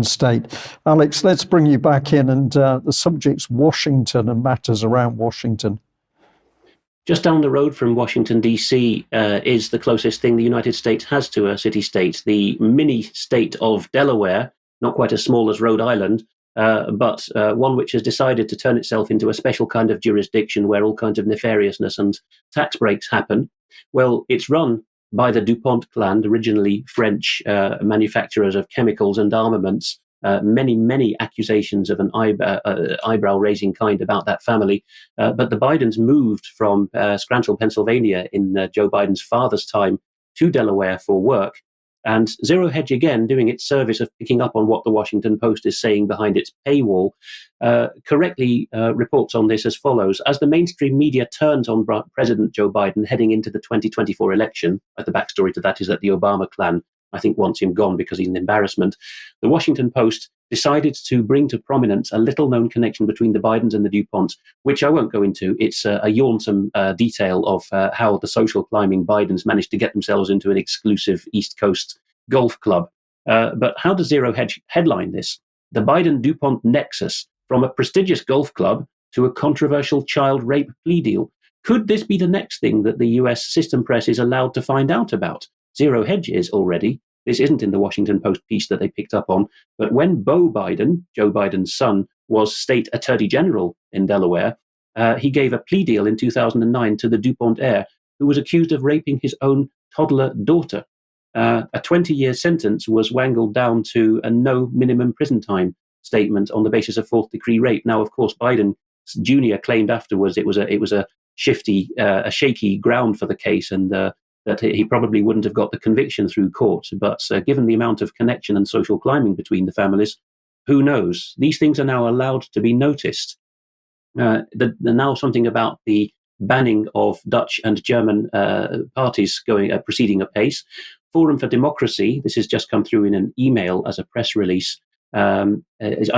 Biden state. Alex, let's bring you back in, and the subject's Washington and matters around Washington. Just down the road from Washington, D.C. Is the closest thing the United States has to a city-state, the mini-state of Delaware, not quite as small as Rhode Island, but one which has decided to turn itself into a special kind of jurisdiction where all kinds of nefariousness and tax breaks happen. Well, it's run by the DuPont clan, originally French manufacturers of chemicals and armaments. Many accusations of an eyebrow-raising kind about that family. But the Bidens moved from Scranton, Pennsylvania in Joe Biden's father's time to Delaware for work. And ZeroHedge, again, doing its service of picking up on what the Washington Post is saying behind its paywall, correctly reports on this as follows. As the mainstream media turns on President Joe Biden heading into the 2024 election, the backstory to that is that the Obama clan, I think, wants him gone because he's an embarrassment. The Washington Post decided to bring to prominence a little-known connection between the Bidens and the DuPonts, which I won't go into. It's a yawnsome detail of how the social climbing Bidens managed to get themselves into an exclusive East Coast golf club. But how does ZeroHedge headline this? The Biden-DuPont Nexus, from a prestigious golf club to a controversial child rape plea deal. Could this be the next thing that the US system press is allowed to find out about? ZeroHedge is already. This isn't in the Washington Post piece that they picked up on, but when Beau Biden, Joe Biden's son, was state attorney general in Delaware, he gave a plea deal in 2009 to the DuPont heir who was accused of raping his own toddler daughter. A 20-year sentence was wangled down to a no minimum prison time statement on the basis of fourth degree rape. Now, of course, Biden Jr. claimed afterwards it was a shaky ground for the case, and that he probably wouldn't have got the conviction through court. But given the amount of connection and social climbing between the families, who knows? These things are now allowed to be noticed. Now something about the banning of Dutch and German parties proceeding apace. Forum for Democracy, this has just come through in an email as a press release. I'm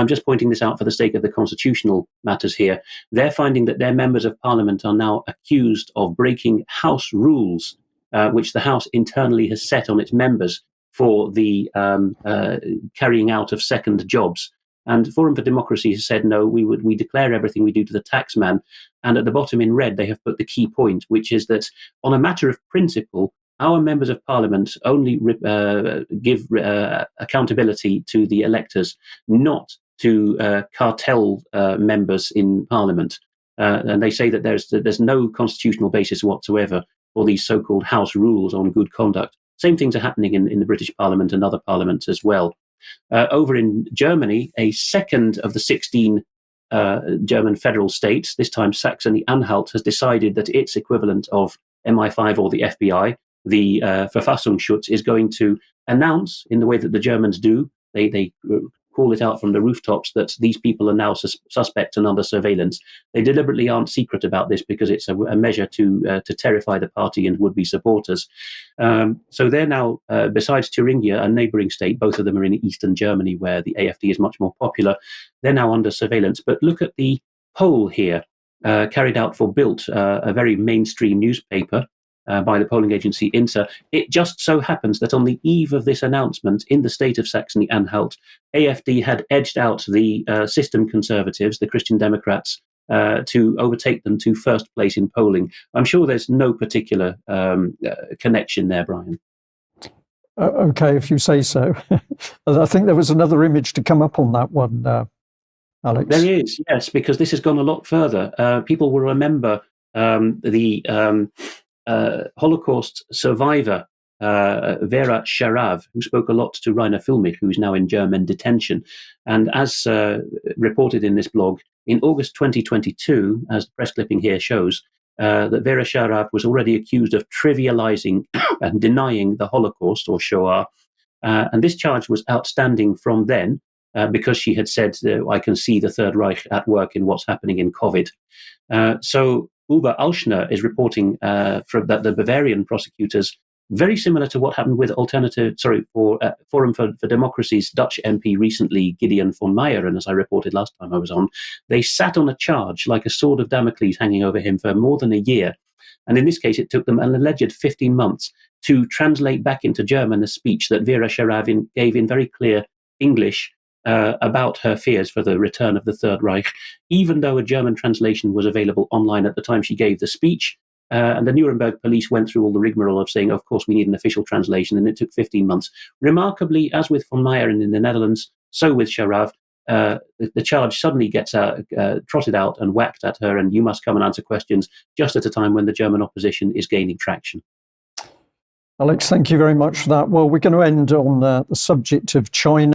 just pointing this out for the sake of the constitutional matters here. They're finding that their members of parliament are now accused of breaking House rules, which the House internally has set on its members for the carrying out of second jobs. And Forum for Democracy has said, no, we declare everything we do to the tax man. And at the bottom in red, they have put the key point, which is that on a matter of principle, our members of parliament only give accountability to the electors, not to cartel members in parliament. And they say that there's no constitutional basis whatsoever for these so-called house rules on good conduct. Same things are happening in the British Parliament and other parliaments as well. Over in Germany, a second of the 16 German federal states, this time Saxony-Anhalt, has decided that its equivalent of MI5 or the FBI, the Verfassungsschutz, is going to announce, in the way that the Germans do, they call it out from the rooftops, that these people are now suspects and under surveillance. They deliberately aren't secret about this because it's a measure to terrify the party and would-be supporters. So they're now, besides Thuringia, a neighbouring state, both of them are in eastern Germany where the AfD is much more popular, they're now under surveillance. But look at the poll here, carried out for Bild, a very mainstream newspaper, by the polling agency Inter. It just so happens that on the eve of this announcement in the state of Saxony-Anhalt, AfD had edged out the system conservatives, the Christian Democrats, to overtake them to first place in polling. I'm sure there's no particular connection there, Brian. Okay, if you say so. I think there was another image to come up on that one, Alex. There is, yes, because this has gone a lot further. People will remember the Holocaust survivor Vera Sharav, who spoke a lot to Rainer Füllmich, who is now in German detention. And as reported in this blog, in August 2022, as the press clipping here shows, that Vera Sharav was already accused of trivializing and denying the Holocaust, or Shoah. And this charge was outstanding from then, because she had said, I can see the Third Reich at work in what's happening in COVID. So Uwe Auschner is reporting that the Bavarian prosecutors, very similar to what happened with Forum for Democracy's Dutch MP recently, Gideon von Meyer, and as I reported last time I was on, they sat on a charge like a sword of Damocles hanging over him for more than a year. And in this case, it took them an alleged 15 months to translate back into German a speech that Vera Sharav gave in very clear English about her fears for the return of the Third Reich, even though a German translation was available online at the time she gave the speech. And the Nuremberg police went through all the rigmarole of saying, of course, we need an official translation, and it took 15 months. Remarkably, as with von Meyer in the Netherlands, so with Sharav, the charge suddenly gets trotted out and whacked at her, and you must come and answer questions just at a time when the German opposition is gaining traction. Alex, thank you very much for that. Well, we're going to end on the subject of China.